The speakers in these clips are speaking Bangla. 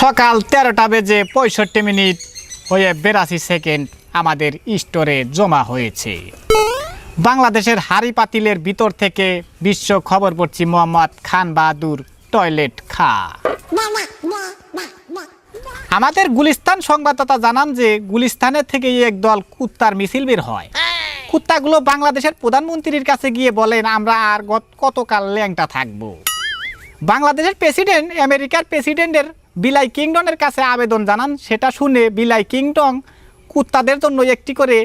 সকাল 13টা বেজে 65 মিনিট হয়ে 82 সেকেন্ড আমাদের স্টোরে জমা হয়েছে। বাংলাদেশের হাড়ি পাতিলের ভিতর থেকে বিশ্ব খবর পড়ছি মোহাম্মদ খান বাহাদুর টয়লেট খা। আমাদের গুলিস্তান সংবাদদাতা জানান যে গুলিস্তানের থেকে একদল কুত্তার মিছিল বের হয়। কুত্তাগুলো বাংলাদেশের প্রধানমন্ত্রীর কাছে গিয়ে বলেন আমরা আর কতকাল ল্যাংটা থাকবো। বাংলাদেশের প্রেসিডেন্ট আমেরিকার প্রেসিডেন্টের বিলাই কিংডনের কাছে আবেদন জানান। সেটা শুনে বিলাই কিংডন কুত্তাদের জন্য একটি করে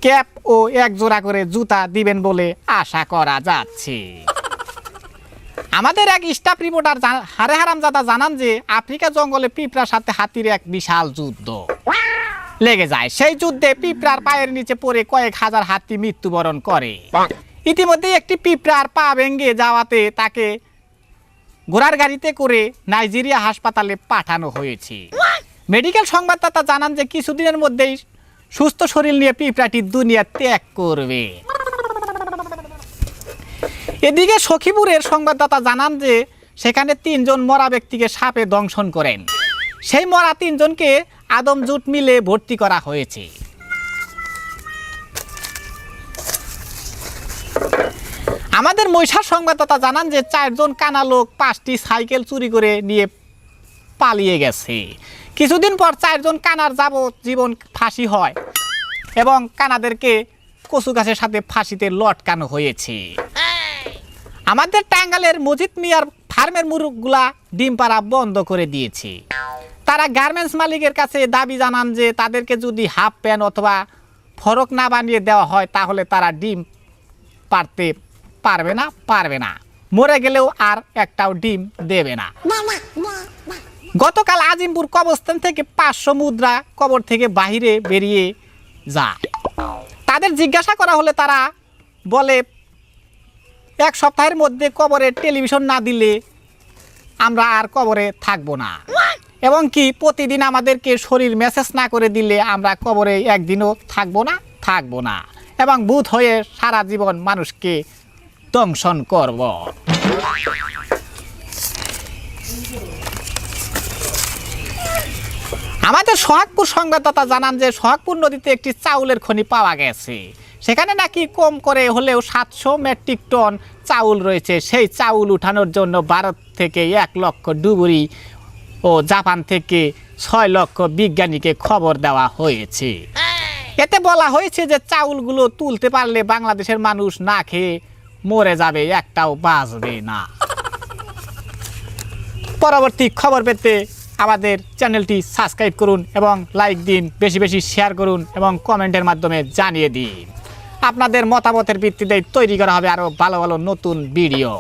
ক্যাপ ও এক জোড়া করে জুতা দিবেন বলে আশা করা যাচ্ছে। আমাদের এক স্টাফ রিপোর্টার হারে হারামজাদা জানান যে আফ্রিকা জঙ্গলে পিঁপড়ার সাথে হাতির এক বিশাল যুদ্ধ লেগে যায়। সেই যুদ্ধে পিঁপড়ার পায়ের নিচে পড়ে কয়েক হাজার হাতি মৃত্যুবরণ করে। ইতিমধ্যে একটি পিঁপড়ার পা ভেঙে যাওয়াতে তাকে ঘোড়ার গাড়িতে করে নাইজেরিয়া হাসপাতালে পাঠানো হয়েছে। মেডিকেল সংবাদদাতা জানান যে কিছুদিনের মধ্যেই সুস্থ শরীর নিয়ে পিঁপড়াটি দুনিয়া ত্যাগ করবে। এদিকে সখীপুরের সংবাদদাতা জানান যে সেখানে 3 জন মরা ব্যক্তিকে সাপে দংশন করেন। সেই মরা 3 জনকে আদম জুট মিলে ভর্তি করা হয়েছে। আমাদের মহিষার সংবাদদাতা জানান যে 4 জন কানা লোক 5টি সাইকেল চুরি করে নিয়ে পালিয়ে গেছে। কিছুদিন পর 4 জন কানার যাবজ্জীবন ফাঁসি হয় এবং কানাদেরকে কচু গাছের সাথে ফাঁসিতে লটকানো হয়েছে। আমাদের টাঙ্গাইলের মজিদ মিয়ার ফার্মের মুরগগুলা ডিম পাড়া বন্ধ করে দিয়েছে। তারা গার্মেন্টস মালিকের কাছে দাবি জানান যে তাদেরকে যদি হাফ প্যান্ট অথবা ফরক না বানিয়ে দেওয়া হয় তাহলে তারা ডিম পারতে পারবে না, মরে গেলেও আর একটাও ডিম দেবে না। গতকাল আজিমপুর কবরস্থান থেকে 500 মুদ্রা কবর থেকে বাহিরে বেরিয়ে যায়। তাদের জিজ্ঞাসা করা হলে তারা বলে 1 সপ্তাহের মধ্যে কবরে টেলিভিশন না দিলে আমরা আর কবরে থাকবো না, এবং কি প্রতিদিন আমাদেরকে শরীর মেসেজ না করে দিলে আমরা কবরে একদিনও থাকবো না এবং ভূত হয়ে সারা জীবন মানুষকে দংশন করব। আমাদের সোহাগপুর সংবাদদাতা জানান যে সোহাগপুর নদীতে একটি চাউলের খনি পাওয়া গেছে। সেখানে নাকি কম করে হলেও 700 মেট্রিক টন চাউল রয়েছে। সেই চাউল উঠানোর জন্য ভারত থেকে 1 লক্ষ ডুবুরি ও জাপান থেকে 6 লক্ষ বিজ্ঞানীকে খবর দেওয়া হয়েছে। এতে বলা হয়েছে যে চাউলগুলো তুলতে পারলে বাংলাদেশের মানুষ না খেয়ে মরে যাবে, একটাও বাঁচবে না। পরবর্তী খবর পেতে আমাদের চ্যানেলটি সাবস্ক্রাইব করুন এবং লাইক দিন, বেশি বেশি শেয়ার করুন এবং কমেন্টের মাধ্যমে জানিয়ে দিন। আপনাদের মতামতের ভিত্তিতে তৈরি করা হবে আরও ভালো ভালো নতুন ভিডিও।